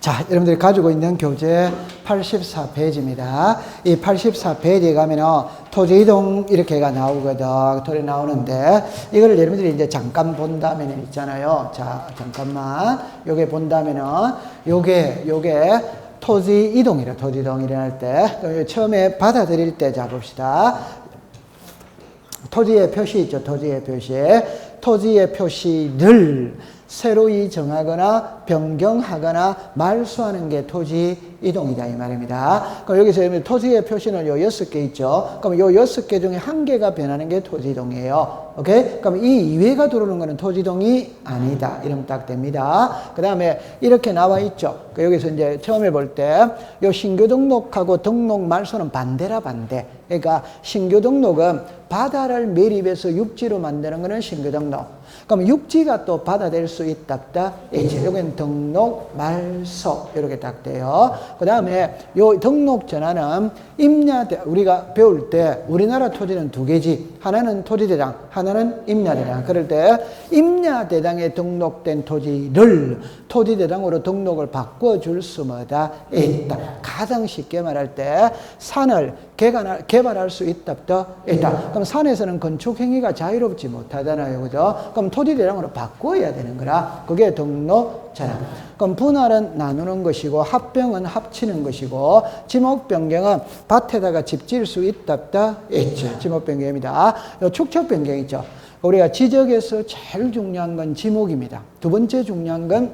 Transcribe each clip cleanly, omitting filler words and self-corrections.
자, 여러분들이 가지고 있는 교재 84페이지입니다. 이 84페이지에 가면은 토지이동 이렇게가 나오거든. 토지 나오는데, 이거를 여러분들이 이제 잠깐 본다면 있잖아요. 자, 잠깐만. 요게 본다면은, 요게 토지이동이래. 토지이동 일어날 때. 그럼 처음에 받아들일 때 잡읍시다. 토지의 표시 있죠. 토지의 표시. 토지의 표시를 새로이 정하거나 변경하거나 말소하는 게 토지 이동이다 이 말입니다. 그럼 여기서 토지의 표시는 요 6개 있죠. 그럼 요 6개 중에 1개가 변하는 게 토지 이동이에요. 오케이? 그럼 이 이외가 들어오는 거는 토지 이동이 아니다. 이러면 딱 됩니다. 그 다음에 이렇게 나와 있죠. 여기서 이제 처음에 볼 때 요 신규 등록하고 등록 말소는 반대라 반대. 그러니까 신규 등록은 바다를 매립해서 육지로 만드는 거는 신규 등록. 그럼 육지가 또 받아낼 수 있답다. 여기는 등록, 말소 이렇게 딱 돼요. 그 다음에 요 등록 전환은 임야대, 우리가 배울 때 우리나라 토지는 2개지. 하나는 토지대장, 하나는 임야대장. 그럴 때 임야대장에 등록된 토지를 토지대장으로 등록을 바꿔줄 수마다 있다. 가장 쉽게 말할 때 산을 개발할 수 있답다. 있다. 그럼 산에서는 건축행위가 자유롭지 못하잖아요. 그죠? 그럼 토지대장으로 바꿔야 되는 거라. 그게 등록 전환. 그럼 분할은 나누는 것이고 합병은 합치는 것이고 지목 변경은 밭에다가 집 지을 수 있답다. 있죠. 지목 변경입니다. 축척 변경 있죠. 우리가 지적에서 제일 중요한 건 지목입니다. 두 번째 중요한 건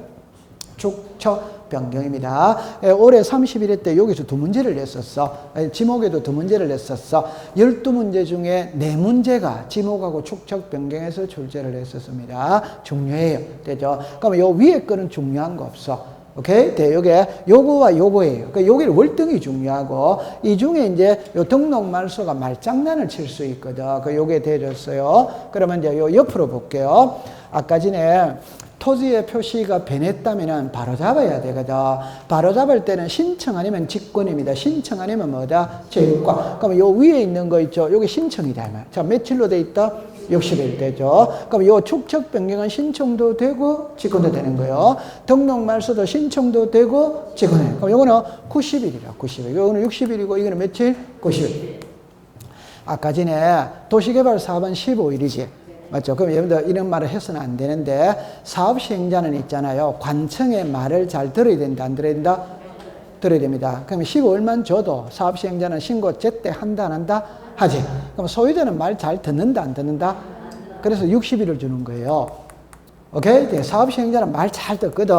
축척 변경입니다. 올해 31회 때 여기서 2문제를 냈었어. 지목에도 2문제를 냈었어. 12문제 중에 4문제가 지목하고 축척 변경에서 출제를 했었습니다. 중요해요. 되죠? 그럼 요 위에 거는 중요한 거 없어. 오케이? 네, 요거와 요거예요. 그러니까 여기는 월등히 중요하고, 이 중에 이제 요 등록 말소가 말장난을 칠 수 있거든. 요게 되졌어요. 그러면 이제 요 옆으로 볼게요. 아까 전에 토지의 표시가 변했다면 바로 잡아야 되거든. 바로 잡을 때는 신청 아니면 직권입니다. 신청 아니면 뭐다? 직권. 그럼 요 위에 있는 거 있죠? 요게 신청이다. 자, 며칠로 돼 있다? 60일 되죠. 그럼 요 축척 변경은 신청도 되고 직권도 되는 거예요. 등록 말소도 신청도 되고 직권도. 그럼 요거는 90일이라. 90일. 요거는 60일이고 이거는 며칠? 90일. 아까 전에 도시개발 사업은 15일이지. 맞죠? 그럼 여러분들 이런 말을 해서는 안 되는데, 사업 시행자는 있잖아요. 관청의 말을 잘 들어야 된다, 안 들어야 된다? 들어야 됩니다. 그럼 15일만 줘도 사업 시행자는 신고 제때 한다, 안 한다? 하지. 그럼 소유자는 말 잘 듣는다, 안 듣는다? 그래서 60일을 주는 거예요. 오케이? 네, 사업 시행자는 말 잘 듣거든.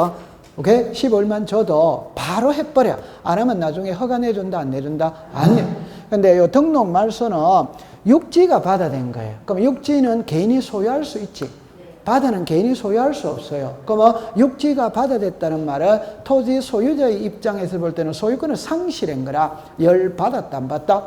오케이? 15일만 줘도 바로 해버려. 안 하면 나중에 허가 내준다, 안 내준다? 안 내. 근데 요 등록 말소는 육지가 바다된 거예요. 그럼 육지는 개인이 소유할 수 있지. 바다는 개인이 소유할 수 없어요. 그러면 육지가 바다됐다는 말은 토지 소유자의 입장에서 볼 때는 소유권을 상실한 거라. 열 받았다, 안 받다?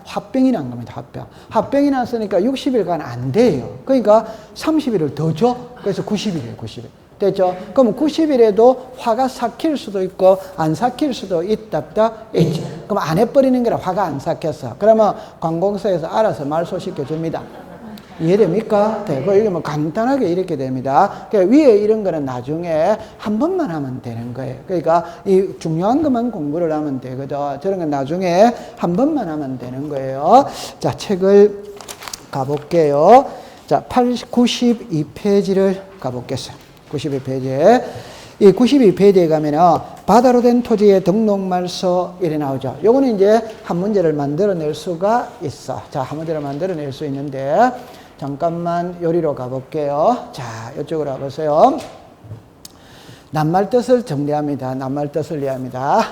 합병이 난 겁니다. 합병. 합병이 났으니까 60일간 안 돼요. 그러니까 30일을 더 줘. 그래서 90일이에요, 90일. 됐죠? 그럼 90일에도 화가 삭힐 수도 있고 안 삭힐 수도 있답다. 있지. 그럼 안 해버리는 거라. 화가 안 삭혔어. 그러면 관공서에서 알아서 말소시켜 줍니다. 이해됩니까? 네, 이게 뭐 간단하게 이렇게 됩니다. 그러니까 위에 이런 거는 나중에 한 번만 하면 되는 거예요. 그러니까 이 중요한 것만 공부를 하면 되거든. 저런 건 나중에 한 번만 하면 되는 거예요. 자, 책을 가볼게요. 자, 92페이지를 가보겠어요. 92페이지에. 이 92페이지에 가면은 바다로 된 토지의 등록 말소 이래 나오죠. 요거는 이제 한 문제를 만들어낼 수가 있어. 자, 한 문제를 만들어낼 수 있는데, 잠깐만 요리로 가볼게요. 자, 이쪽으로 와보세요. 낱말 뜻을 정리합니다. 낱말 뜻을 이해합니다.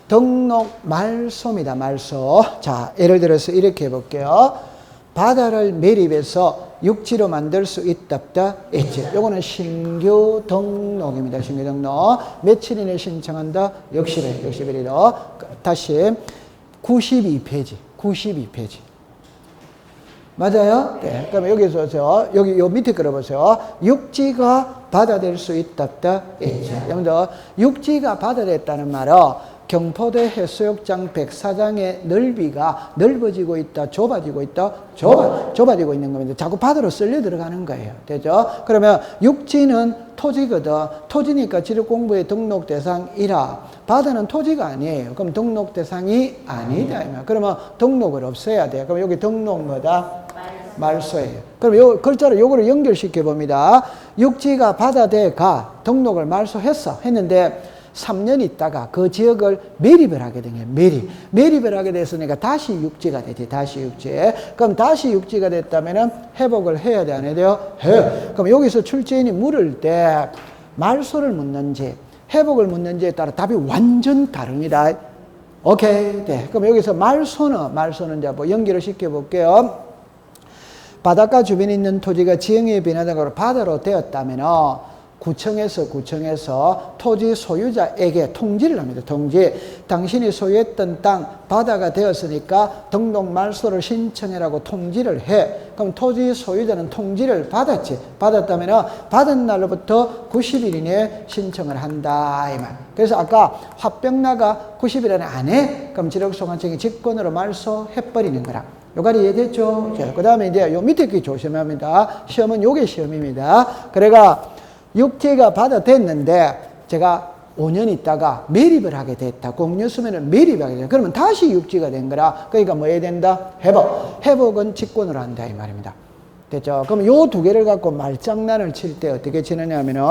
등록 말소입니다. 말소. 자, 예를 들어서 이렇게 해볼게요. 바다를 매립해서 육지로 만들 수 있답다. 있지. 요거는 신규 등록입니다. 신규 등록. 며칠이내 신청한다? 60일. 60일이로. 다시 92페이지. 92페이지. 맞아요? 네. 그러면 여기서 여기 요 밑에 끌어보세요. 육지가 바다 될 수 있답다. 있지. 여러분들 육지가 바다 됐다는 말은 경포대 해수욕장 104장의 넓이가 넓어지고 있다, 좁아지고 있다, 좁아지고 있는 겁니다. 자꾸 바다로 쓸려 들어가는 거예요. 되죠? 그러면 육지는 토지거든. 토지니까 지력공부의 등록 대상이라. 바다는 토지가 아니에요. 그럼 등록 대상이 아니다. 그러면 등록을 없애야 돼요. 그럼 여기 등록 뭐다? 말소예요. 그럼 요 글자를 요거를 연결시켜 봅니다. 육지가 바다대가 등록을 했는데 3년 있다가 그 지역을 매립을 하게 되네요. 매립을 하게 됐으니까 다시 육지가 되지. 다시 육지. 그럼 다시 육지가 됐다면은 회복을 해야 돼, 안 해야 돼요? 해요. 그럼 여기서 출제인이 물을 때 말소를 묻는지 회복을 묻는지에 따라 답이 완전 다릅니다. 오케이. 네. 그럼 여기서 말소는 이제 뭐 연결을 시켜 볼게요. 바닷가 주변에 있는 토지가 지형의 변화등으로 바다로 되었다면 구청에서 토지 소유자에게 통지를 합니다. 통지. 당신이 소유했던 땅 바다가 되었으니까 등록 말소를 신청해라고 통지를 해. 그럼 토지 소유자는 통지를 받았지. 받았다면 받은 날로부터 90일 이내에 신청을 한다 이 말. 그래서 아까 화병나가 90일 안에 안 해? 그럼 지력소관청이 직권으로 말소해버리는 거라. 요까지 이해됐죠? 그 다음에 이제 요 밑에 게 조심합니다. 시험은 요게 시험입니다. 그래가 육지가 받아됐는데 제가 5년 있다가 매립을 하게 됐다. 공유수면을 매립하게 됐다. 그러면 다시 육지가 된 거라. 그러니까 뭐 해야 된다? 회복은 직권으로 한다 이 말입니다. 됐죠? 그럼 요 두 개를 갖고 말장난을 칠 때 어떻게 치느냐 하면은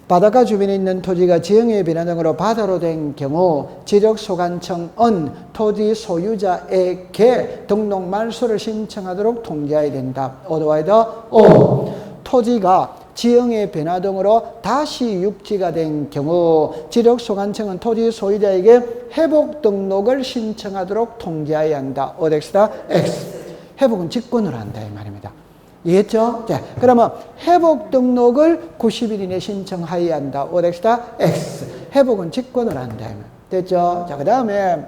바닷가 주변에 있는 토지가 지형의 변화 등으로 바다로 된 경우 지력소관청은 토지 소유자에게 등록 말소를 신청하도록 통지해야 된다. 어드와이더 O. 토지가 지형의 변화 등으로 다시 육지가 된 경우 지력소관청은 토지 소유자에게 회복 등록을 신청하도록 통지해야 한다. 오덱스다 X. 회복은 직권으로 한다 이 말입니다. 이해했죠? 자, 그러면 회복 등록을 90일 이내 신청하여야 한다. 오덱스다 X. 회복은 직권으로 한다. 됐죠? 자, 그 다음에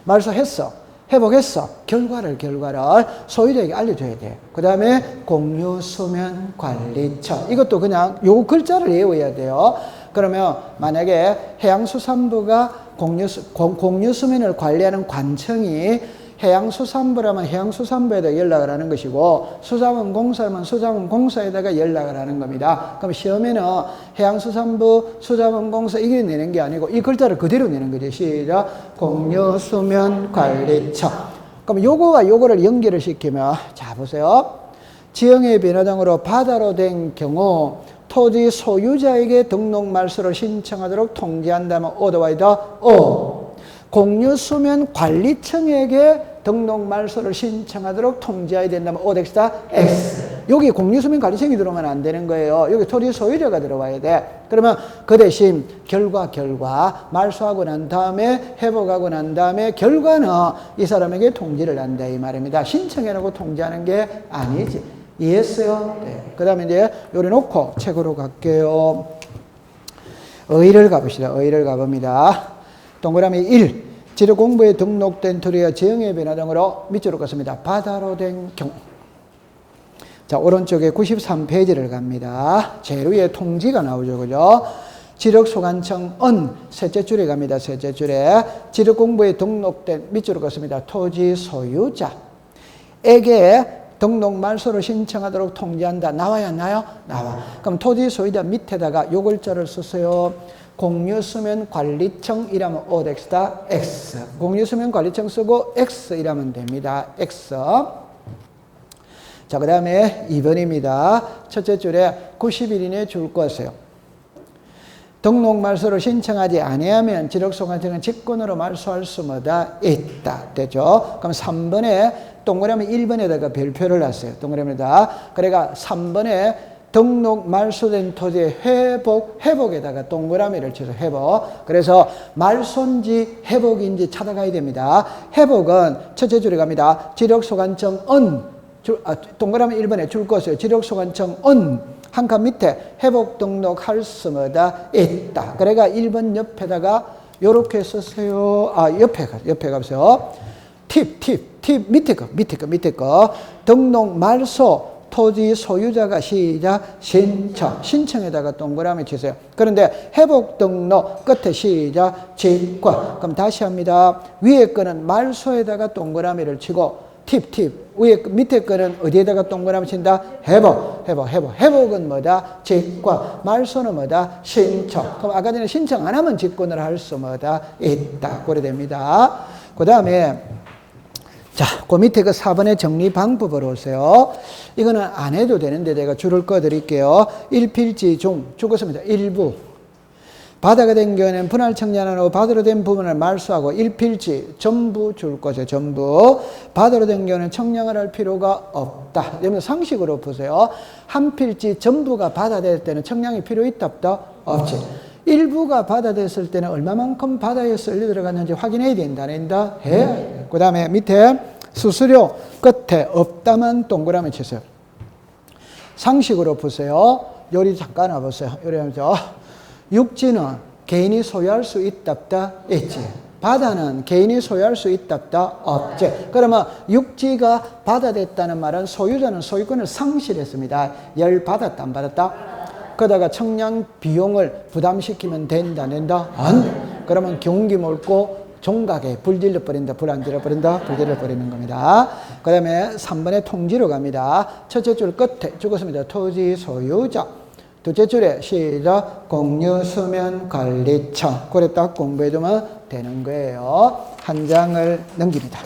말소했어. 회복했어. 결과를 소유자에게 알려줘야 돼. 그 다음에 공유수면관리청. 이것도 그냥 요 글자를 외워야 돼요. 그러면 만약에 해양수산부가 공유수면을 관리하는 관청이 해양수산부라면 해양수산부에다 연락을 하는 것이고 수자원공사라면 수자원공사에다가 연락을 하는 겁니다. 그럼 시험에는 해양수산부, 수자원공사 이게 내는 게 아니고 이 글자를 그대로 내는 거죠. 시작. 공유수면관리청. 그럼 요거와 요거를 연결을 시키면 자 보세요. 지형의 변화 등으로 바다로 된 경우 토지 소유자에게 등록 말소를 신청하도록 통지한다면 어드와이더 O. 공유수면관리청에게 등록 말소를 신청하도록 통지해야 된다면 오덱스다 X. 여기 공유수면관리청이 들어오면 안 되는 거예요. 여기 토지 소유자가 들어와야 돼. 그러면 그 대신 결과 말소하고 난 다음에 회복하고 난 다음에 결과는 이 사람에게 통지를 한다 이 말입니다. 신청해놓고 통지하는 게 아니지. 이해했어요? 네. 그 다음에 이제 요리 놓고 책으로 갈게요. 의를 가봅시다. 의를 가봅니다. 동그라미 1. 지력공부에 등록된 토지가 지형의 변화 등으로 밑으로 갔습니다. 바다로 된 경우. 자, 오른쪽에 93페이지를 갑니다. 제일 위에 통지가 나오죠. 그죠? 지력소관청은 셋째 줄에 갑니다. 셋째 줄에. 지력공부에 등록된 밑으로 갔습니다. 토지 소유자에게 등록 말소를 신청하도록 통지한다. 나와야 안 나요? 나와. 그럼 토지 소유자 밑에다가 요 글자를 쓰세요. 공유수면관리청 이라면 오덱스다 X. 공유수면관리청 쓰고 X 이라면 됩니다. X. 자, 그 다음에 2번입니다. 첫째 줄에 90일 이내에 줄 것이요. 등록 말소를 신청하지 아니하면 지력소관청은 직권으로 말소할 수 뭐다? 있다. 되죠? 그럼 3번에 동그라미 1번에다가 별표를 놨어요. 동그라미에다. 그러니까 3번에 등록 말소된 토지의 회복에다가 동그라미를 쳐서 회복. 그래서 말소인지 회복인지 찾아가야 됩니다. 회복은 첫째 줄에 갑니다. 지력소관청은 동그라미 1번에 줄 것이요. 지력소관청은 한 칸 밑에 회복 등록할 수 뭐다 있다. 그러니까 1번 옆에다가 요렇게 쓰세요. 옆에 가보세요. 팁 밑에 거. 등록 말소 토지 소유자가 시작 신청에다가 동그라미 치세요. 그런데 회복 등록 끝에 시작 직권. 그럼 다시 합니다. 위에 거는 말소에다가 동그라미를 치고 팁 밑에 거는 어디에다가 동그라미 친다? 회복은 뭐다? 직권. 말소는 뭐다? 신청. 그럼 아까 전에 신청 안 하면 직권을 할 수 뭐다? 있다. 그래 됩니다. 그 다음에 자, 그 밑에 그 4번의 정리 방법으로 오세요. 이거는 안 해도 되는데 내가 줄을 꺼 드릴게요. 일필지 중 죽었습니다. 일부. 바다가 된 경우에는 분할 청량하고 바다로 된 부분을 말소하고 일필지 전부 줄 거죠. 전부. 바다로 된 경우는 청량을 할 필요가 없다. 여러분 상식으로 보세요. 한 필지 전부가 바다 될 때는 청량이 필요 있다 없다? 없지. 일부가 바다 됐을 때는 얼마만큼 바다에 썰려 들어갔는지 확인해야 된다. 안 된다? 해. 그 다음에 밑에 수수료 끝에 없다만 동그라미 치세요. 상식으로 보세요. 요리 잠깐 와보세요. 요리하면서 육지는 개인이 소유할 수 있다 없다? 있지. 바다는 개인이 소유할 수 있다 없다? 없지. 그러면 육지가 바다 됐다는 말은 소유자는 소유권을 상실했습니다. 열 받았다 안 받았다? 그러다가 청량 비용을 부담시키면 된다 안 된다? 안 돼. 그러면 경기 몰고 종각에 불 질러버린다, 불 안 질러버린다, 불 질러버리는 겁니다. 그 다음에 3번에 통지로 갑니다. 첫째 줄 끝에 죽었습니다. 토지 소유자. 둘째 줄에 시작 공유수면관리청. 그래 딱 공부해두면 되는 거예요. 한 장을 넘깁니다.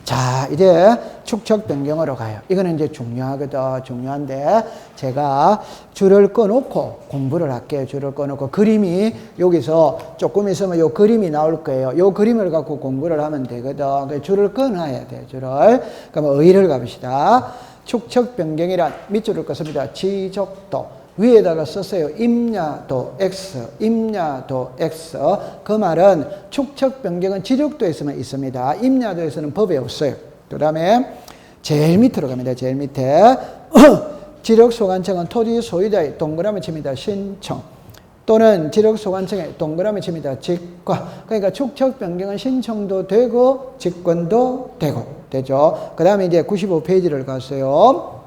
자, 이제 축척 변경으로 가요. 이거는 이제 중요하거든. 중요한데 제가 줄을 꺼놓고 공부를 할게요. 줄을 꺼놓고 그림이 여기서 조금 있으면 요 그림이 나올 거예요. 요 그림을 갖고 공부를 하면 되거든. 줄을 꺼놔야 돼. 줄을. 그럼 의의를 가봅시다. 축척 변경이란 밑줄을 껐습니다. 지적도. 위에다가 썼어요. 임야도 X, 임야도 X. 그 말은 축척 변경은 지적도에서만 있습니다. 임야도에서는 법에 없어요. 그 다음에 제일 밑으로 갑니다. 제일 밑에 지적소관청은 토지 소유자의 동그라미 칩니다. 신청. 또는 지적소관청에 동그라미 칩니다. 직권. 그러니까 축척 변경은 신청도 되고 직권도 되죠. 그 다음에 이제 95페이지를 갔어요.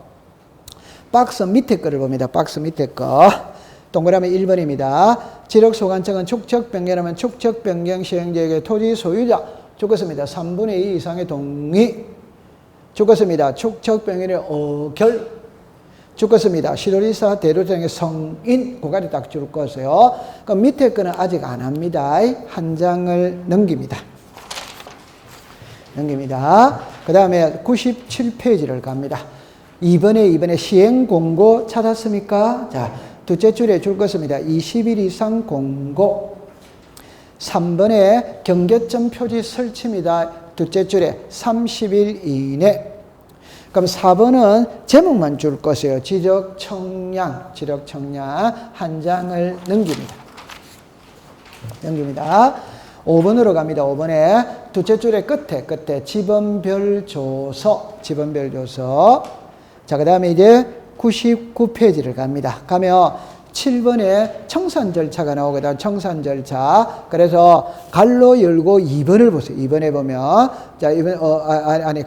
박스 밑에 거를 봅니다. 박스 밑에 거. 동그라미 1번입니다. 지적소관청은 축척 변경하면 축척 변경 시행자에게 토지 소유자 죽었습니다. 3분의 2 이상의 동의 죽었습니다. 축척 변경의 어결 죽었습니다. 시도리사 대로장의 성인 고가리 딱 줄 거세요. 그럼 밑에 거는 아직 안 합니다. 한 장을 넘깁니다. 그 다음에 97페이지를 갑니다. 2번에 시행공고 찾았습니까? 자, 둘째 줄에 줄 것입니다. 20일 이상 공고. 3번에 경계점 표지 설치입니다. 둘째 줄에 30일 이내. 그럼 4번은 제목만 줄 것이에요. 지적청량 한 장을 넘깁니다. 5번으로 갑니다. 5번에 둘째 줄의 끝에 지번별 조서. 자, 그 다음에 이제 99페이지를 갑니다. 가면 7번에 청산 절차가 나오거든. 청산 절차. 그래서 갈로 열고 2번을 보세요. 2번에 보면. 자,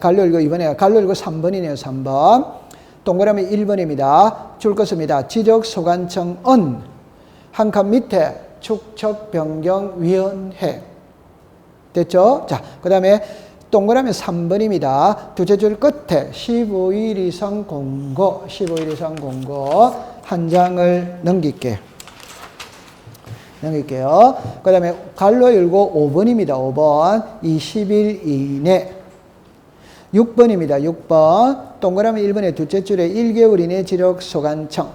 갈로 열고 2번에, 갈로 열고 3번이네요. 3번. 동그라미 1번입니다. 줄 것입니다. 지적소관청은 한 칸 밑에 축척변경위원회. 됐죠? 자, 그 다음에 동그라미 3번입니다. 둘째 줄 끝에 15일 이상 공고 한 장을 넘길게요. 그 다음에 갈로 열고 5번입니다. 5번 20일 이내. 6번입니다. 6번 동그라미 1번에 둘째 줄에 1개월 이내 지적소관청.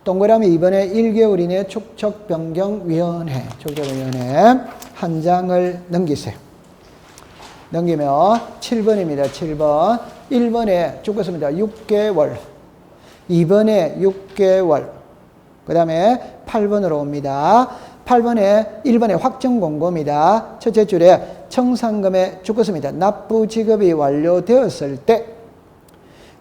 동그라미 2번에 1개월 이내 축척변경위원회 한 장을 넘기세요. 넘기면 7번입니다. 7번. 1번에 죽었습니다. 6개월. 2번에 6개월. 그 다음에 8번으로 옵니다. 8번에 1번에 확정공고입니다. 첫째 줄에 청산금에 죽었습니다. 납부 지급이 완료되었을 때.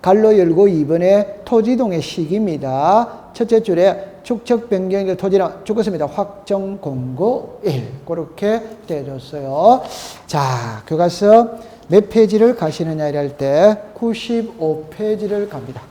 갈로 열고 2번에 토지동의 시기입니다. 첫째 줄에 축척 변경의 토지는 죽었습니다. 확정 공고 1. 그렇게 되어줬어요. 자, 교과서 몇 페이지를 가시느냐 이럴 때 95페이지를 갑니다.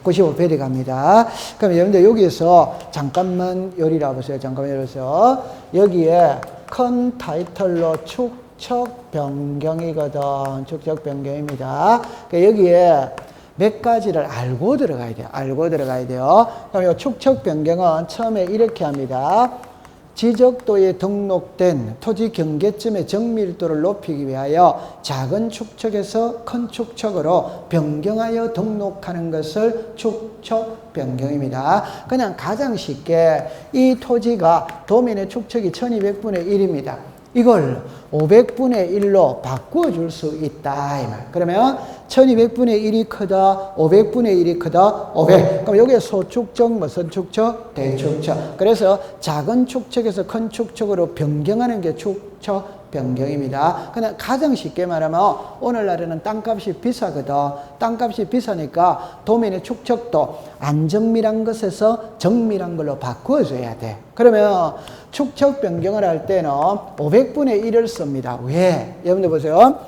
95페이지 갑니다. 그럼 여러분들 여기서 잠깐만 열이라 보세요. 잠깐만 열어서 여기에 큰 타이틀로 축척 변경이거든. 축척 변경입니다. 그러니까 여기에 몇 가지를 알고 들어가야 돼요. 알고 들어가야 돼요. 그럼 이 축척 변경은 처음에 이렇게 합니다. 지적도에 등록된 토지 경계점의 정밀도를 높이기 위하여 작은 축척에서 큰 축척으로 변경하여 등록하는 것을 축척 변경입니다. 그냥 가장 쉽게 이 토지가 도면의 축척이 1200분의 1입니다. 이걸 500분의 1로 바꾸어 줄 수 있다 이 말. 그러면 1200분의 1이 크다, 500분의 1이 크다, 500. 그럼 여기에 소축척, 무슨 축척? 대축척. 그래서 작은 축척에서 큰 축척으로 변경하는 게 축척 변경입니다. 그냥 가장 쉽게 말하면 오늘날에는 땅값이 비싸거든. 땅값이 비싸니까 도면의 축척도 안정밀한 것에서 정밀한 걸로 바꾸어줘야 돼. 그러면 축척 변경을 할 때는 500분의 1을 씁니다. 왜? 여러분들 보세요.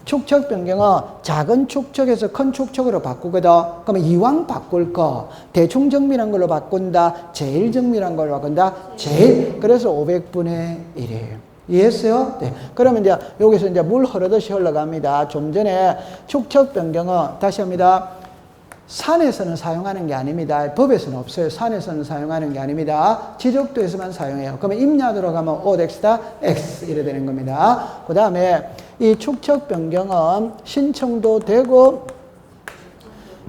축척 변경은 작은 축척에서 큰 축척으로 바꾸거든. 그러면 이왕 바꿀 거 대충 정밀한 걸로 바꾼다, 제일 정밀한 걸로 바꾼다, 제일. 그래서 500분의 1이에요. 이해했어요? 네. 그러면 이제 여기서 이제 물 흐르듯이 흘러갑니다. 좀 전에 축척 변경은 다시 합니다. 산에서는 사용하는 게 아닙니다. 법에서는 없어요. 산에서는 사용하는 게 아닙니다. 지적도에서만 사용해요. 그러면 임야도로 가면 OX다 X 이래 되는 겁니다. 그 다음에 이 축척 변경은 신청도 되고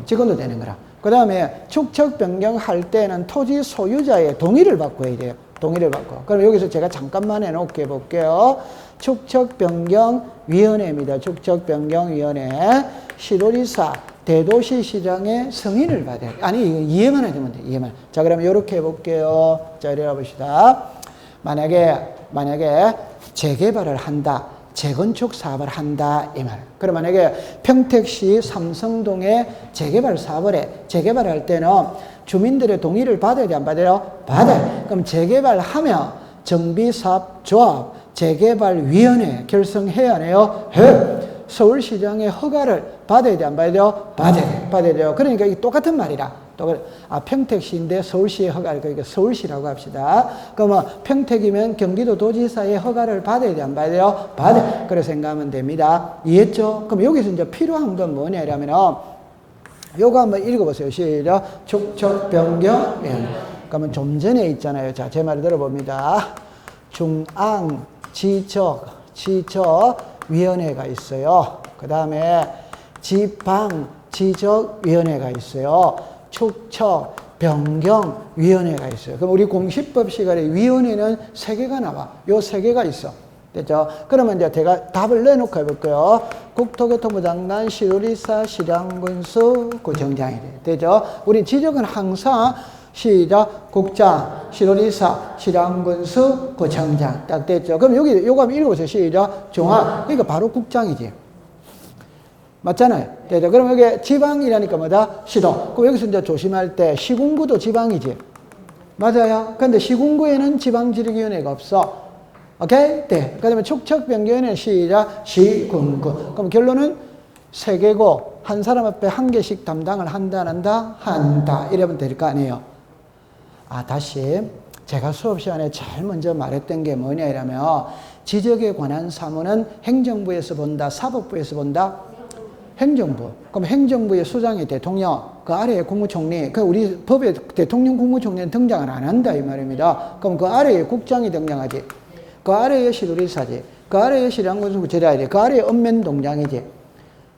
지금도 되는 거라. 그 다음에 축척 변경할 때는 토지 소유자의 동의를 받고야 돼요. 동의를 받고. 그럼 여기서 제가 잠깐만 해놓게 볼게요. 축척변경위원회입니다. 축척변경위원회. 시도지사, 대도시시장의 승인을 받아야 돼. 아니, 이거 이해만 해주면 돼. 이해만. 자, 그러면 이렇게 해볼게요. 자, 이래라 봅시다. 만약에 재개발을 한다. 재건축 사업을 한다. 이 말. 그럼 만약에 평택시 삼성동에 재개발 사업을 해. 재개발할 때는 주민들의 동의를 받아야 돼, 안 받아요? 받아요. 그럼 재개발하면 정비사업조합, 재개발위원회 결성해야 하네요? 해. 서울시장의 허가를 받아야 돼, 안 받아야 돼요? 받아야 돼요. 그러니까 이게 똑같은 말이라. 평택시인데 서울시의 허가를, 그러니까 서울시라고 합시다. 그러면 평택이면 경기도도지사의 허가를 받아야 돼, 안 받아야 돼요? 받아요. 그래 생각하면 됩니다. 이해했죠? 그럼 여기서 이제 필요한 건 뭐냐, 이러면 요거 한번 읽어보세요. 시작. 축척 변경. 그러면 좀 전에 있잖아요. 자, 제 말 들어봅니다. 중앙 지적위원회가 있어요. 그 다음에 지방 지적위원회가 있어요. 축척 변경위원회가 있어요. 그럼 우리 공시법 시간에 위원회는 3개가 나와. 요 3개가 있어. 됐죠? 그러면 이제 제가 답을 내놓고 해볼게요. 국토교통부 장관, 시도지사, 시장군수, 구청장이 돼요. 되죠? 우리 지적은 항상 시작, 국장, 시도지사, 시장군수, 구청장. 딱 됐죠? 그럼 여기, 요거 한번 읽어보세요. 시작, 중앙. 그러니까 바로 국장이지. 맞잖아요. 되죠? 그럼 여기 지방이라니까 뭐다? 시도. 그럼 여기서 이제 조심할 때 시군구도 지방이지. 맞아요. 근데 시군구에는 지방지력위원회가 없어. 오케이? 네. 그 다음에 축척변경위원회는 시작, 시군구. 그럼 결론은 3개고, 한 사람 앞에 1개씩 담당을 한다, 안 한다? 한다. 이러면 될 거 아니에요. 아, 다시. 제가 수업 시간에 제일 먼저 말했던 게 뭐냐, 이러면, 지적에 관한 사무는 행정부에서 본다, 사법부에서 본다? 행정부. 그럼 행정부의 수장이 대통령, 그 아래에 국무총리, 그 우리 법에 대통령 국무총리는 등장을 안 한다, 이 말입니다. 그럼 그 아래에 국장이 등장하지. 그 아래에 시도지사지. 그 아래에 시장군수 제자이지. 그 아래에 읍면동장이지.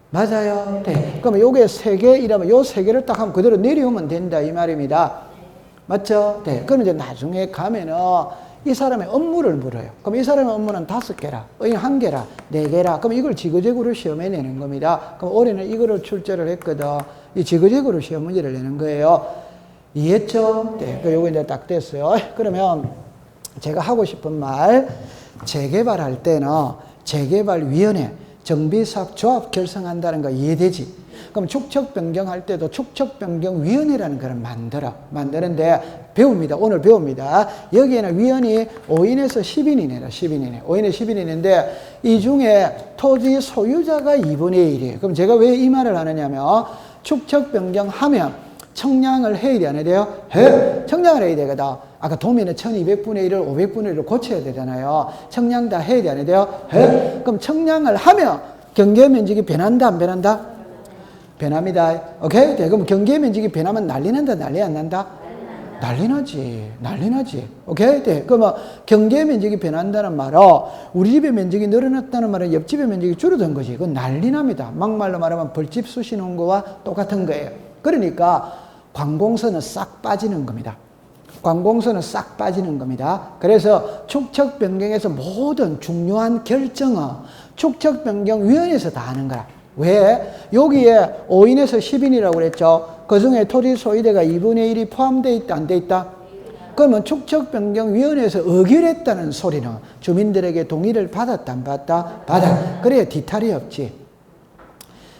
맞아요. 네. 그러면 요게 3개 이라면 요 3개를 딱 하면 그대로 내려오면 된다, 이 말입니다. 맞죠? 네. 그럼 이제 나중에 가면은 이 사람의 업무를 물어요. 그럼 이 사람의 업무는 5개라, 1개라, 4개라. 그럼 이걸 지그재그로 시험에 내는 겁니다. 그럼 올해는 이거를 출제를 했거든. 이 지그재그로 시험 문제를 내는 거예요. 이해했죠? 네. 요거 이제 딱 됐어요. 그러면 제가 하고 싶은 말, 재개발할 때는 재개발위원회, 정비사업 조합 결성한다는 거 이해되지? 그럼 축척 변경할 때도 축척 변경위원회라는 걸 만드는데 배웁니다. 오늘 배웁니다. 여기에는 위원이 5인에서 10인이네요. 10인이네. 5인에 10인인데 이 중에 토지 소유자가 2분의 1이에요. 그럼 제가 왜 이 말을 하느냐면 축척 변경하면 청량을 해야 돼, 안 해야 돼요? 해! 청량을 해야 되거든. 아까 도면에 1200분의 1을 500분의 1을 고쳐야 되잖아요. 청량 다 해야 돼, 안 해야 돼요? 해! 그럼 청량을 하면 경계 면적이 변한다, 안 변한다? 변합니다. 오케이? 네, 그럼 경계 면적이 변하면 난리 난다, 난리 안 난다? 난리 나지. 난리 나지. 오케이? 네. 그러면 경계 면적이 변한다는 말은 우리 집의 면적이 늘어났다는 말은 옆집의 면적이 줄어든 거지. 그건 난리 납니다. 막말로 말하면 벌집 쑤시는 거와 똑같은 거예요. 그러니까 관공서는 싹 빠지는 겁니다. 관공서는 싹 빠지는 겁니다. 그래서 축척 변경에서 모든 중요한 결정은 축척 변경위원회에서 다 하는 거라. 왜? 여기에 5인에서 10인이라고 그랬죠. 그 중에 토지 소유대가 2분의 1이 포함되어 있다, 안 돼 있다? 그러면 축척변경위원회에서 의결했다는 소리는 주민들에게 동의를 받았다, 안 받았다? 받아. 그래야 뒤탈이 없지.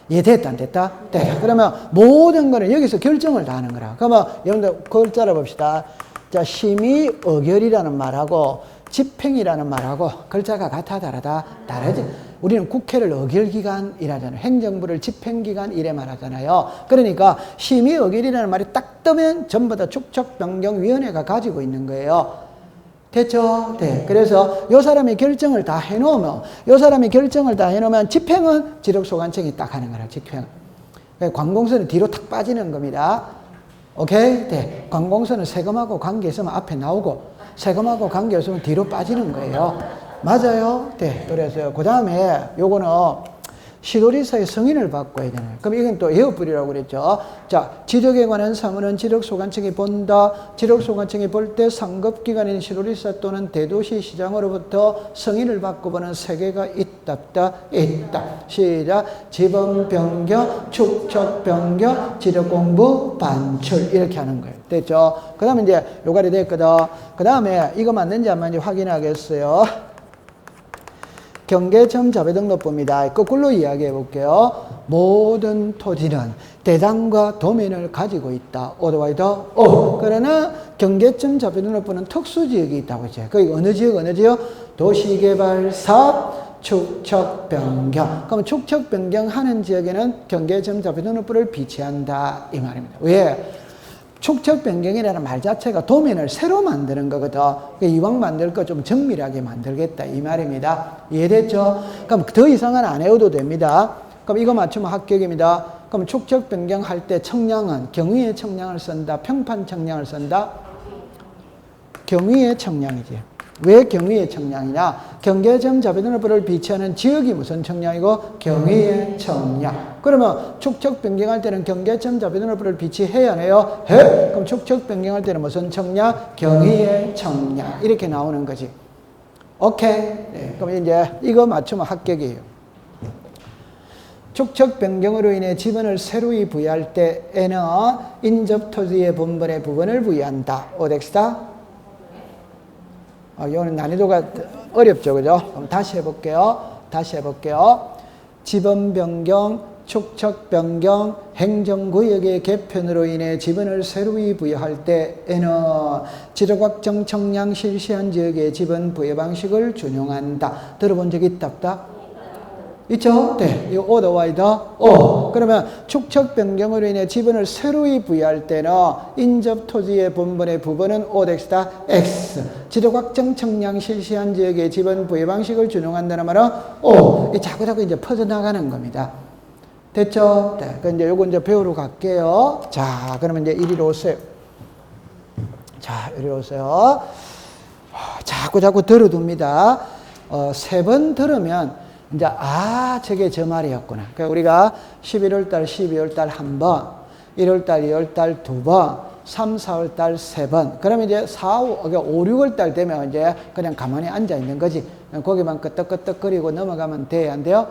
이해됐다, 안 됐다? 네. 그러면 모든 거는 여기서 결정을 다 하는 거라. 그러면 여러분들 글자를 봅시다. 자, 심의 의결이라는 말하고 집행이라는 말하고 글자가 같아, 다르다? 다르지. 우리는 국회를 의결기관이라잖아요. 행정부를 집행기관 이래 말하잖아요. 그러니까 심의 의결이라는 말이 딱 뜨면 전부 다 축척변경위원회가 가지고 있는 거예요. 됐죠? 네. 그래서 요 사람이 결정을 다 해놓으면 집행은 지력소관청이 딱 하는 거라, 집행은. 관공서는 뒤로 탁 빠지는 겁니다. 오케이? 네. 관공서는 세금하고 관계 있으면 앞에 나오고 세금하고 관계 없으면 뒤로 빠지는 거예요. 맞아요? 네. 그래서 그 다음에 요거는 시도리사의 승인을 받고 해야 되는 거예요. 그럼 이건 또 예우불이라고 그랬죠. 자, 지적에 관한 사무는 지적소관청이 본다. 지적소관청이 볼 때 상급기관인 시도리사 또는 대도시 시장으로부터 승인을 받고 보는 세계가 있다, 없다? 있다. 시작. 지번 변경, 축척 변경, 지적공부, 반출 이렇게 하는 거예요. 됐죠? 그 다음에 이제 요가리 됐거든. 그 다음에 이거 맞는지 안 맞는지 확인하겠어요. 경계점 자배등록부입니다. 거꾸로 이야기해 볼게요. 모든 토지는 대장과 도면을 가지고 있다. 오더와이더 오. 그러나 경계점 자배등록부는 특수지역이 있다고 했죠. 거기 어느 지역, 어느 지역? 도시개발사업 축척 변경. 그럼 축척 변경하는 지역에는 경계점 자배등록부를 비치한다 이 말입니다. 왜? 축척 변경이라는 말 자체가 도면을 새로 만드는 거거든. 이왕 만들 거 좀 정밀하게 만들겠다 이 말입니다. 이해됐죠? 그럼 더 이상은 안 해도 됩니다. 그럼 이거 맞추면 합격입니다. 그럼 축척 변경할 때 청량은 경위의 청량을 쓴다, 평판 청량을 쓴다? 경위의 청량이지. 왜 경위의 청량이냐? 경계점 자배등록부를 비치하는 지역이 무슨 청량이고? 경위의 청량. 그러면 축척 변경할 때는 경계점 자배등록부를 비치해야 해요? 해! 그럼 축척 변경할 때는 무슨 청량? 경위의 청량. 이렇게 나오는 거지. 오케이? 네. 그럼 이제 이거 맞추면 합격이에요. 축척 변경으로 인해 지분을 새로이 부여할 때에는 인접토지의 본분의 부분을 부여한다. 오덱스다? 이거는 난이도가 어렵죠, 그죠? 그럼 다시 해볼게요. 지번 변경, 축척 변경, 행정구역의 개편으로 인해 지분을 새로이 부여할 때에는 지적확정 청량 실시한 지역의 지분 부여 방식을 준용한다. 들어본 적 있다, 없다? 있죠? 네. 이 오더와이더 오. 그러면 축척 변경으로 인해 지분을 새로이 부여할 때는 인접 토지의 본분의 부분은 오덱스다 X. 지적 확정 청량 실시한 지역의 지분 부여 방식을 준용한다는 말은 오. 이 자꾸자꾸 이제 퍼져나가는 겁니다. 됐죠? 네. 그 이제 요거 이제 배우러 갈게요. 자, 그러면 이제 이리로 오세요. 자, 이리로 오세요. 자꾸자꾸 들어둡니다. 3번 들으면 이제 저게 저 말이었구나. 그러니까 우리가 11월 달, 12월 달 한 번, 1월 달, 2월 달 두 번, 3, 4월 달 세 번. 그러면 이제 5, 6월 달 되면 이제 그냥 가만히 앉아 있는 거지. 거기만 끄떡끄떡거리고 넘어가면 돼, 안 돼요?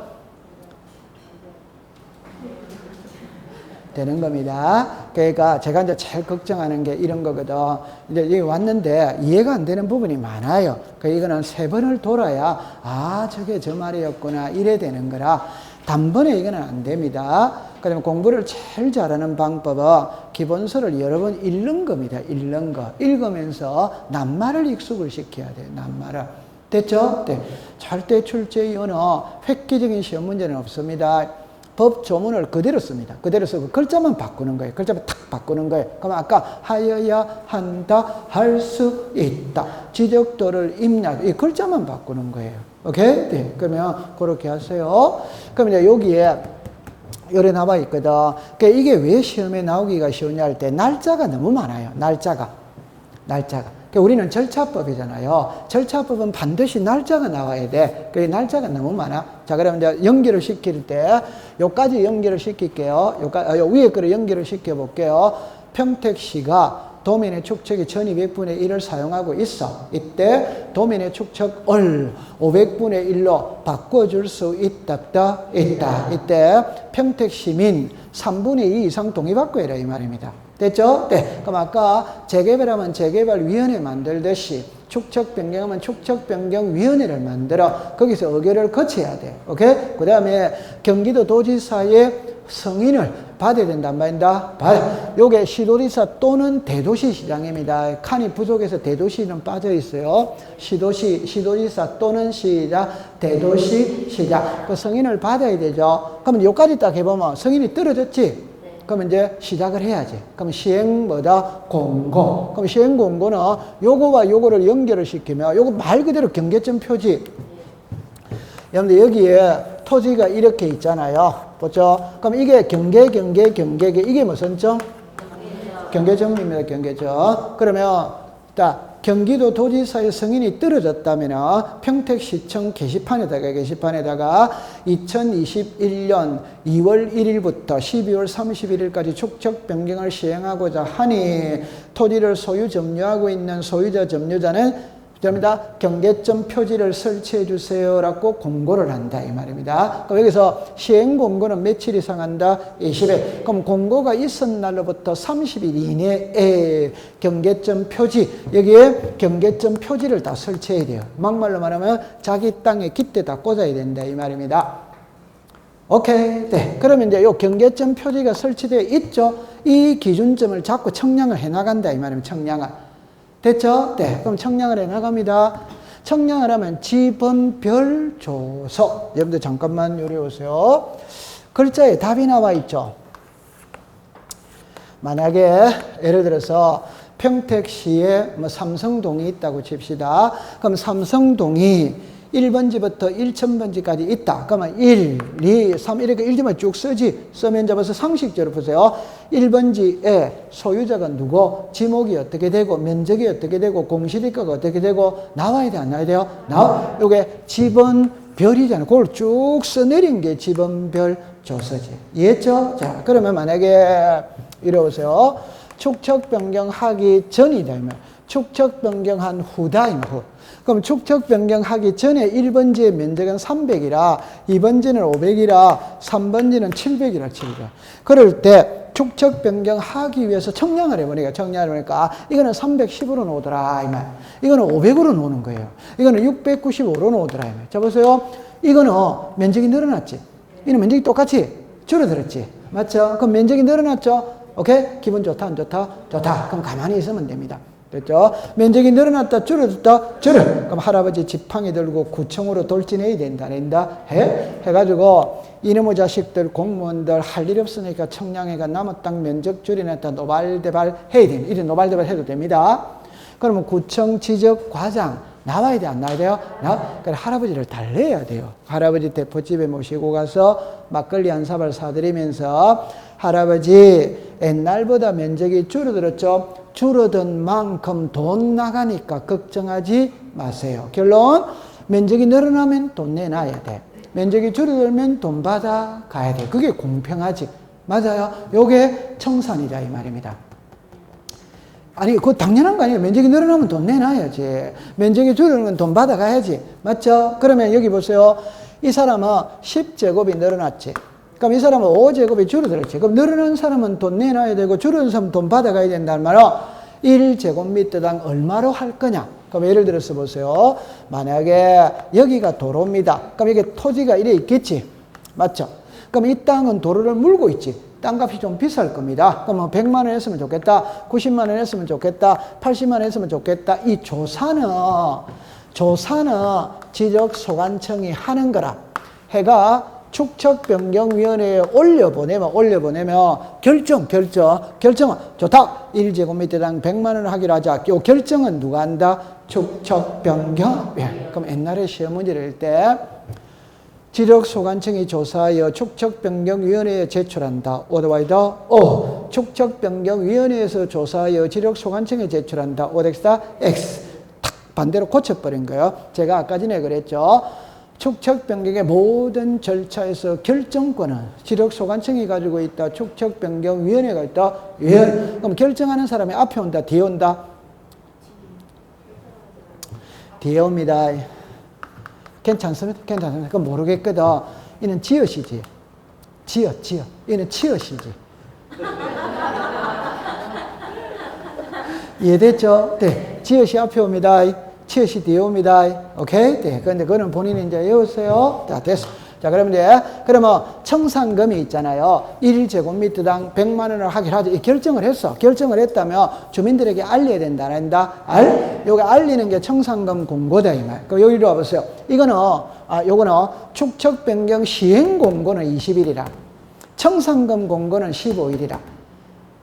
되는 겁니다. 그러니까 제가 이제 제일 걱정하는 게 이런 거거든. 이제 여기 왔는데 이해가 안 되는 부분이 많아요. 이거는 3번을 돌아야, 아, 저게 저 말이었구나. 이래 되는 거라. 단번에 이거는 안 됩니다. 그다음에 공부를 제일 잘하는 방법은 기본서를 여러 번 읽는 겁니다. 읽는 거. 읽으면서 낱말을 익숙을 시켜야 돼요. 낱말을. 됐죠? 네. 절대 출제 언어, 획기적인 시험 문제는 없습니다. 법 조문을 그대로 씁니다. 그대로 쓰고 글자만 바꾸는 거예요. 글자만 탁 바꾸는 거예요. 그럼 아까 하여야 한다, 할 수 있다, 지적도를 입냐, 이 글자만 바꾸는 거예요. 오케이? 네. 그러면 그렇게 하세요. 그럼 이제 여기에 요래 나와 있거든. 그러니까 이게 왜 시험에 나오기가 쉬우냐 할 때 날짜가 너무 많아요. 날짜가. 그러니까 우리는 절차법이잖아요. 절차법은 반드시 날짜가 나와야 돼. 그 날짜가 너무 많아. 자, 그러면 이제 연결을 시킬 때 요까지 연결을 시킬게요. 요 위에 거를 연결을 시켜 볼게요. 평택시가 도민의 축척이 1200분의 1을 사용하고 있어. 이때 도민의 축척을 500분의 1로 바꿔줄 수 있다. 이때 평택시민 3분의 2 이상 동의 받고 해라 이 말입니다. 됐죠? 네. 그럼 아까 재개발하면 재개발위원회 만들듯이 축척 변경하면 축척 변경위원회를 만들어 거기서 의결을 거쳐야 돼. 오케이? 그 다음에 경기도 도지사의 승인을 받아야 된단 말입니다. 요게 시도지사 또는 대도시 시장입니다. 칸이 부족해서 대도시는 빠져 있어요. 시도지사 또는 시장, 대도시 시장. 그 승인을 받아야 되죠. 그러면 요까지 딱 해보면 승인이 떨어졌지? 그러면 이제 시작을 해야지. 그럼 시행 공고. 그럼 시행 공고는 요거와 요거를 연결을 시키면 요거 말 그대로 경계점 표지. 여러분들 여기에 토지가 이렇게 있잖아요. 보죠? 그럼 이게 경계, 이게 무슨 점? 경계점입니다. 경계점. 그러면 경기도 도지사의 승인이 떨어졌다면 평택시청 게시판에다가 2021년 2월 1일부터 12월 31일까지 축척 변경을 시행하고자 하니 토지를 소유 점유하고 있는 소유자 점유자는 경계점 표지를 설치해 주세요라고 공고를 한다 이 말입니다. 그럼 여기서 시행 공고는 며칠 이상 한다? 20일. 그럼 공고가 있은 날로부터 30일 이내에 경계점 표지, 여기에 경계점 표지를 다 설치해야 돼요. 막말로 말하면 자기 땅에 깃대다 꽂아야 된다 이 말입니다. 오케이. 네. 그러면 이제 요 경계점 표지가 설치되어 있죠. 이 기준점을 자꾸 청량을 해 나간다 이 말입니다. 청량을. 됐죠? 네. 그럼 청량을 해 나갑니다. 청량을 하면 지번별 조서. 여러분들 잠깐만 요리 오세요. 글자에 답이 나와 있죠. 만약에 예를 들어서 평택시에 삼성동이 있다고 칩시다. 그럼 삼성동이 1번지부터 1000번지까지 있다. 그러면 1, 2, 3 이렇게 1지만 쭉 쓰지. 쓰면 잡아서 상식적으로 보세요. 1번지에 소유자가 누구, 지목이 어떻게 되고, 면적이 어떻게 되고, 공시지가가 어떻게 되고, 나와야 돼, 안 나와야 돼요? 나와. 요게 지번별이잖아요. 그걸 쭉 써내린 게 지번별 조서지. 이해했죠? 자, 그러면 만약에 이래 보세요. 축척 변경하기 전이다. 축척 변경한 후다. 후. 그럼 축척 변경하기 전에 1번지의 면적은 300이라 2번지는 500이라 3번지는 700이라 700. 그럴 때 축척 변경하기 위해서 청량을 해보니까 이거는 310으로 놓더라 이 말. 이거는 500으로 놓는 거예요. 이거는 695로 놓더라 이 말. 자 보세요. 이거는 면적이 늘어났지. 이는 면적이 똑같이 줄어들었지. 맞죠? 그럼 면적이 늘어났죠? 오케이? 기분 좋다 안 좋다? 좋다. 그럼 가만히 있으면 됩니다. 됐죠? 면적이 늘어났다, 줄어들었다, 그럼 할아버지 지팡이 들고 구청으로 돌진해야 된다, 해가지고 이놈의 자식들, 공무원들 할 일 없으니까 청량회가 남의 땅 면적 줄이냈다, 노발대발 해야 됩니다. 이런 노발대발 해도 됩니다. 그러면 구청 지적 과장 나와야 돼, 안 나와야 돼요? 그래서 할아버지를 달래야 돼요. 할아버지 대포집에 모시고 가서 막걸리 한 사발 사드리면서 할아버지 옛날보다 면적이 줄어들었죠? 줄어든 만큼 돈 나가니까 걱정하지 마세요. 결론, 면적이 늘어나면 돈 내놔야 돼. 면적이 줄어들면 돈 받아 가야 돼. 그게 공평하지. 맞아요. 요게 청산이다 이 말입니다. 아니, 그거 당연한 거 아니에요. 면적이 늘어나면 돈 내놔야지. 면적이 줄어들면 돈 받아 가야지. 맞죠? 그러면 여기 보세요. 이 사람은 10제곱이 늘어났지. 그럼 이 사람은 5제곱이 줄어들었지. 그럼 늘어난 사람은 돈 내놔야 되고 줄어든 사람은 돈 받아가야 된다는 말은 1제곱미터당 얼마로 할 거냐. 그럼 예를 들어서 보세요. 만약에 여기가 도로입니다. 그럼 이게 토지가 이래 있겠지. 맞죠? 그럼 이 땅은 도로를 물고 있지. 땅값이 좀 비쌀 겁니다. 그럼 뭐 100만 원 했으면 좋겠다. 90만 원 했으면 좋겠다. 80만 원 했으면 좋겠다. 이 조사는 지적소관청이 하는 거라. 해가 축척변경위원회에 올려보내면 결정은 좋다. 1제곱미터당 100만 원을 하기로 하자. 이 결정은 누가 한다? 축척변경. 예. 그럼 옛날에 시험 문제를 낼 때 지적소관청이 조사하여 축척변경위원회에 제출한다. 오더와이더 O. 축척변경위원회에서 조사하여 지적소관청에 제출한다. 오덱스다 X. 탁 반대로 고쳐버린 거예요. 제가 아까 전에 그랬죠. 축척변경의 모든 절차에서 결정권은 지적소관청이 가지고 있다. 축척변경위원회가 있다. 그럼 결정하는 사람이 앞에 온다. 뒤에 온다. 뒤에 옵니다. 괜찮습니다. 그럼 모르겠거든. 이는 지읒이지. 지읒. 이는 치읒이지. 이해됐죠? 네. 지읒이 앞에 옵니다. 치읒이 뒤에 옵니다. 오케이? 네. 그런데 그거는 본인이 이제 외우세요. 자, 됐어. 자, 그러면 청산금이 있잖아요. 1제곱미터당 100만 원을 하기로 하죠. 이 결정을 했어. 결정을 했다면 주민들에게 알려야 된다. 안 한다? 요거 알리는 게 청산금 공고다, 이 말. 그럼 여기로 와보세요. 요거는 축척 변경 시행 공고는 20일이라. 청산금 공고는 15일이라.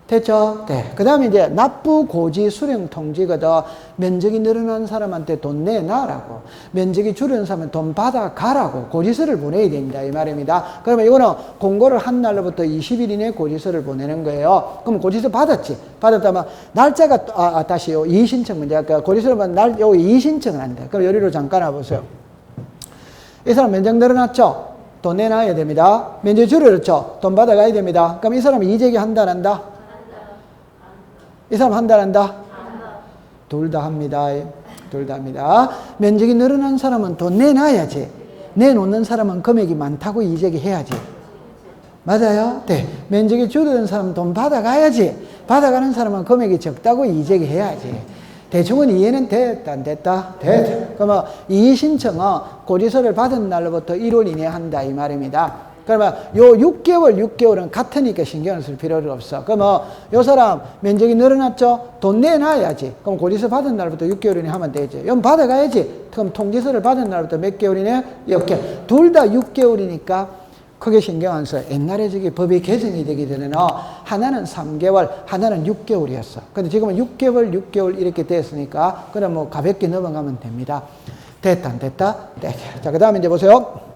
됐죠? 네. 그 다음에 이제 납부 고지 수령 통지거든. 면적이 늘어난 사람한테 돈 내놔라고. 면적이 줄은 사람은 돈 받아가라고. 고지서를 보내야 된다. 이 말입니다. 그러면 이거는 공고를 한 날로부터 20일 이내에 고지서를 보내는 거예요. 그럼 고지서 받았지. 받았다면 날짜가, 다시 요 이의신청 문제. 아까 고지서를 받은 요 이의신청을 한다. 그럼 여기로 잠깐 와보세요. 이 사람 면적 늘어났죠? 돈 내놔야 됩니다. 면적이 줄어들었죠? 돈 받아가야 됩니다. 그럼 이 사람이 이재기 한다, 안 한다? 이 사람 한다, 안 한다? 둘 다 합니다. 둘 다 합니다. 면적이 늘어난 사람은 돈 내놔야지. 내놓는 사람은 금액이 많다고 이재기 해야지. 맞아요? 네. 면적이 줄어든 사람은 돈 받아가야지. 받아가는 사람은 금액이 적다고 이재기 해야지. 대충은 이해는 됐다, 안 됐다? 됐다. 그러면 이의신청은 고지서를 받은 날로부터 1월 이내에 한다, 이 말입니다. 그러면 요 6개월은 같으니까 신경을 쓸 필요가 없어. 그러면 요 사람 면적이 늘어났죠? 돈 내놔야지. 그럼 고지서 받은 날부터 6개월 이내 하면 되지. 그럼 받아가야지. 그럼 통지서를 받은 날부터 몇 개월 이내? 6개월. 둘 다 6개월이니까 크게 신경 안 써. 옛날에 저기 법이 개정이 되기 전에는 하나는 3개월, 하나는 6개월이었어. 근데 지금은 6개월 이렇게 됐으니까 그럼 뭐 가볍게 넘어가면 됩니다. 됐다, 안 됐다? 네. 자, 그 다음에 이제 보세요.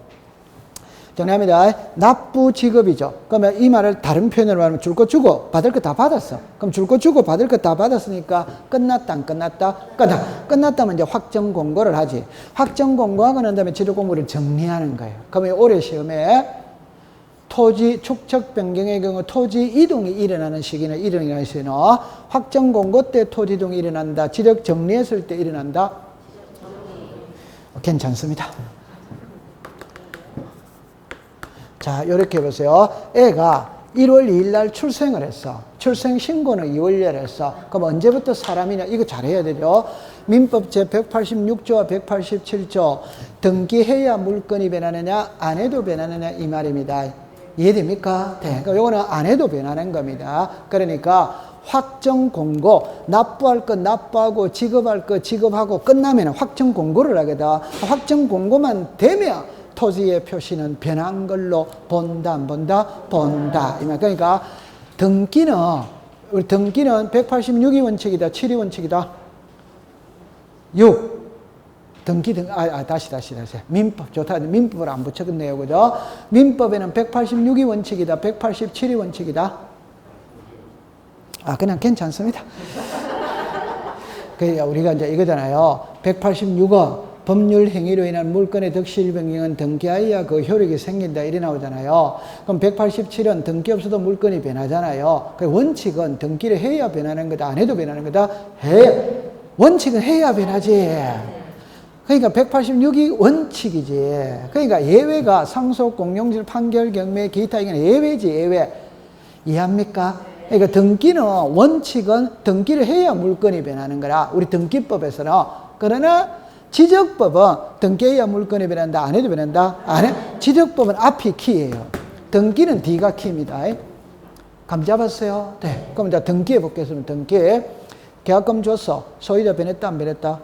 정리합니다. 납부 지급이죠. 그러면 이 말을 다른 표현으로 말하면 줄 거 주고 받을 거 다 받았어. 그럼 줄 거 주고 받을 거 다 받았으니까 끝났다, 안 끝났다? 끝났다면 이제 확정 공고를 하지. 확정 공고하고 난 다음에 지도 공고를 정리하는 거예요. 그러면 올해 시험에 토지 축척 변경의 경우 토지 이동이 일어나는 시기는 일어나는 시기는 확정 공고 때 토지 이동이 일어난다. 지적 정리했을 때 일어난다. 괜찮습니다. 자, 이렇게 보세요. 애가 1월 2일 날 출생을 했어. 출생 신고는 2월에 했어. 그럼 언제부터 사람이냐? 이거 잘해야 되죠. 민법 제186조와 187조 등기해야 물건이 변하느냐 안 해도 변하느냐 이 말입니다. 이해됩니까? 네. 그러니까 이거는 안 해도 변하는 겁니다. 그러니까 확정 공고, 납부할 것 납부하고 지급할 것 지급하고 끝나면 확정 공고를 하거든. 확정 공고만 되면 토지의 표시는 변한 걸로 본다, 안 본다? 본다. 그러니까 등기는 186이 원칙이다, 7이 원칙이다. 6. 다시. 민법, 좋다. 민법을 안 붙였네요. 그죠? 민법에는 186이 원칙이다, 187이 원칙이다. 그냥 괜찮습니다. 우리가 이제 이거잖아요. 186은 법률 행위로 인한 물건의 득실 변경은 등기하여야 그 효력이 생긴다 이래 나오잖아요. 그럼 187은 등기 없어도 물건이 변하잖아요. 그 원칙은 등기를 해야 변하는 거다, 안 해도 변하는 거다. 원칙은 해야 변하지. 그러니까 186이 원칙이지. 그러니까 예외가 상속, 공용질, 판결, 경매, 기타 이건 예외지, 예외. 이해합니까? 그러니까 등기는 원칙은 등기를 해야 물건이 변하는 거라. 우리 등기법에서는. 그러나 지적법은 등기해야 물건이 변한다. 안 해도 변한다. 안 해? 지적법은 앞이 키예요. 등기는 뒤가 키입니다. 감 잡았어요? 네. 그럼 이제 등기해 보겠습니다. 등기. 계약금 줬어. 소유자 변했다, 안 변했다?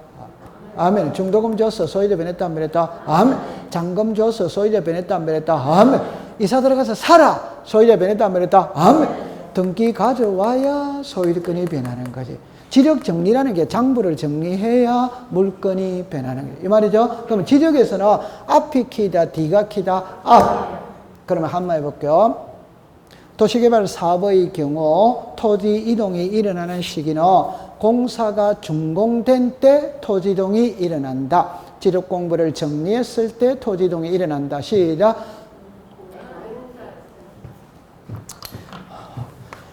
아멘. 중도금 줬어. 소유자 변했다, 안 변했다? 아멘. 잔금 줬어. 소유자 변했다, 안 변했다? 아멘. 이사 들어가서 살아. 소유자 변했다, 안 변했다? 아멘. 등기 가져와야 소유권이 변하는 거지. 지적 정리라는 게 장부를 정리해야 물건이 변하는 거예요. 이 말이죠? 그러면 지적에서는 앞이 키다, 뒤가 키다, 앞. 그러면 한번 해볼게요. 도시개발 사업의 경우 토지 이동이 일어나는 시기는 공사가 준공된 때 토지 이동이 일어난다. 지적 공부를 정리했을 때 토지 이동이 일어난다. 시작.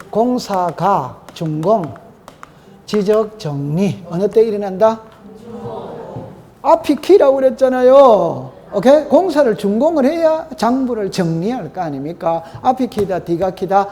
공사가 준공, 지적 정리 어느 때 일어난다? 앞이 키라고 그랬잖아요. 오케이? 공사를 준공을 해야 장부를 정리할 거 아닙니까? 앞이 키다, 뒤가 키다,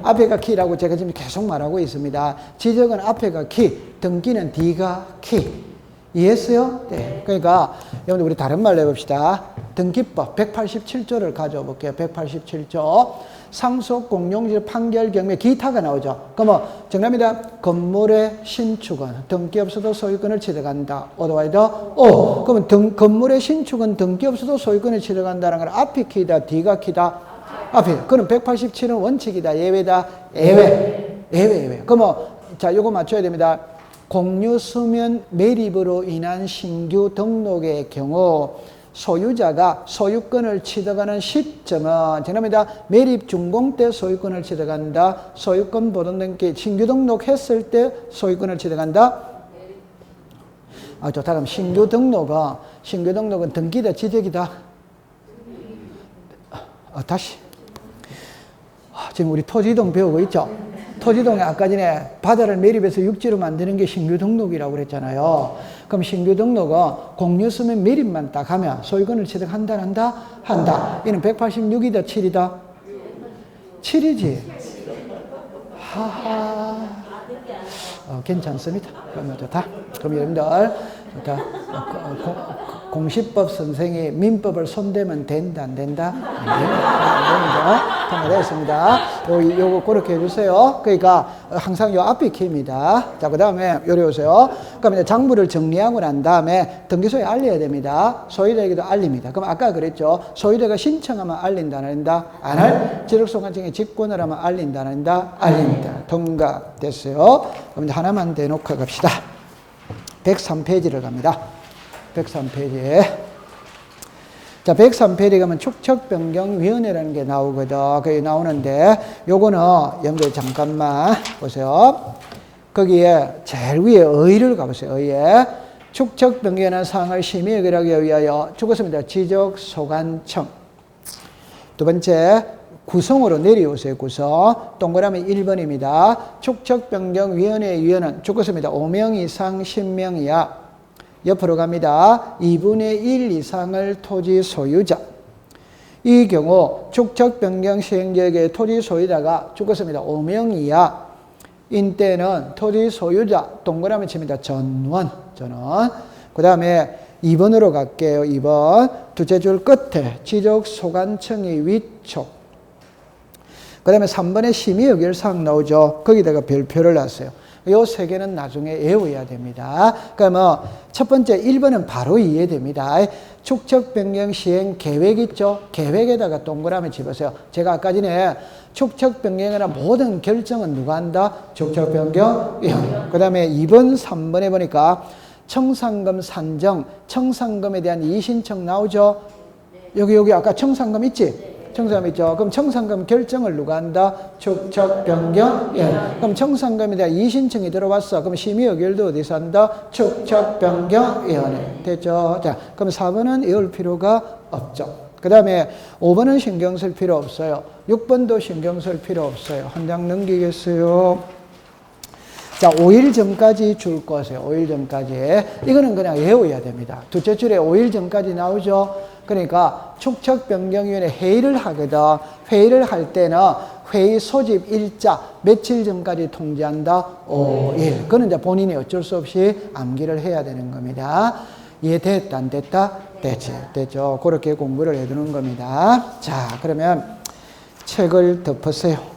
앞에가 키라고 제가 지금 계속 말하고 있습니다. 지적은 앞에가 키, 등기는 뒤가 키. 이해했어요? 네. 그러니까 여러분들 우리 다른 말로 해봅시다. 등기법 187조를 가져와 볼게요. 187조. 상속, 공용질, 판결, 경매, 기타가 나오죠. 그러면 정답입니다. 건물의 신축은 등기 없어도 소유권을 취득한다. 오더와이더 오. 그러면 건물의 신축은 등기 없어도 소유권을 취득한다는 건 앞이 키다, 뒤가 키다, 앞이. 그럼 187은 원칙이다, 예외다, 예외. 그러면 자, 요거 맞춰야 됩니다. 공유 수면 매립으로 인한 신규 등록의 경우 소유자가 소유권을 취득하는 시점은 정답입니다. 매립 준공 때 소유권을 취득한다. 소유권 보존등기 신규 등록했을 때 소유권을 취득한다. 아, 좋다. 그럼 신규 등록은 등기다, 지적이다. 다시. 지금 우리 토지이동 배우고 있죠? 토지동에 아까 전에 바다를 매립해서 육지로 만드는 게 신규 등록이라고 그랬잖아요. 그럼 신규 등록은 공유 수면 매립만 딱 하면 소유권을 취득한다, 한다? 한다. 이는 186이다, 7이다? 7이지. 하하. 괜찮습니다. 그러면 좋다. 그럼 여러분들, 좋다. 공시법 선생이 민법을 손대면 된다, 안 된다? 안 된다. 통과되었습니다. 요거 그렇게 해주세요. 그러니까 항상 요 앞이 키입니다. 자, 그 다음에 요리 오세요. 그럼 이제 장부를 정리하고 난 다음에 등기소에 알려야 됩니다. 소유자에게도 알립니다. 그럼 아까 그랬죠. 소유자가 신청하면 알린다, 안 알린다? 안 할? 지적소관청에 직권을 하면 알린다, 안 알린다? 알린다. 통과됐어요. 그럼 이제 하나만 더 놓고 갑시다. 103페이지를 갑니다. 103페이지에. 자, 103페이지 가면 축척변경위원회라는 게 나오거든. 그게 나오는데, 요거는, 여러분들 잠깐만 보세요. 거기에 제일 위에 의를 가보세요. 의에. 축척변경하는 사항을 심의 의결하기 위하여 죽었습니다. 지적소관청. 두 번째, 구성으로 내려오세요. 구성. 동그라미 1번입니다. 축척변경위원회 위원은 죽었습니다. 5명 이상 10명 이하. 옆으로 갑니다. 2분의 1 이상을 토지 소유자. 이 경우 축척변경 시행지역의 토지 소유자가 죽었습니다. 5명 이하. 인때는 토지 소유자 동그라미 칩니다. 전원. 그 다음에 2번으로 갈게요. 2번. 두째 줄 끝에 지적소관청의 위촉. 그 다음에 3번에 심의의결사항 나오죠. 거기다가 별표를 놨어요. 요 세 개는 나중에 외워야 됩니다. 그러면 첫 번째 1번은 바로 이해됩니다. 축척변경 시행 계획 있죠? 계획에다가 동그라미 집으세요. 제가 아까 전에 축척변경이나 모든 결정은 누가 한다? 축척변경위원회. 그 다음에 2번, 3번에 보니까 청산금 산정, 청산금에 대한 이의신청 나오죠? 여기 아까 청산금 있지? 청산금 있죠. 그럼 청산금 결정을 누가 한다? 축척변경위원회. 그럼 청산금에 대한 이의신청이 들어왔어. 그럼 심의의결도 어디서 한다? 축척변경위원회. 됐죠? 자, 그럼 4번은 외울 필요가 없죠. 그 다음에 5번은 신경 쓸 필요 없어요. 6번도 신경 쓸 필요 없어요. 한 장 넘기겠어요. 자, 5일 전까지 줄 것이에요. 5일 전까지. 이거는 그냥 외워야 됩니다. 둘째 줄에 5일 전까지 나오죠. 그러니까 축척변경위원회 회의를 하거든. 회의를 할 때는 회의 소집 일자 며칠 전까지 통지한다. 5일. 그건 이제 본인이 어쩔 수 없이 암기를 해야 되는 겁니다. 이해됐다, 안 됐다? 됐지. 됐죠. 그렇게 공부를 해두는 겁니다. 자, 그러면 책을 덮으세요.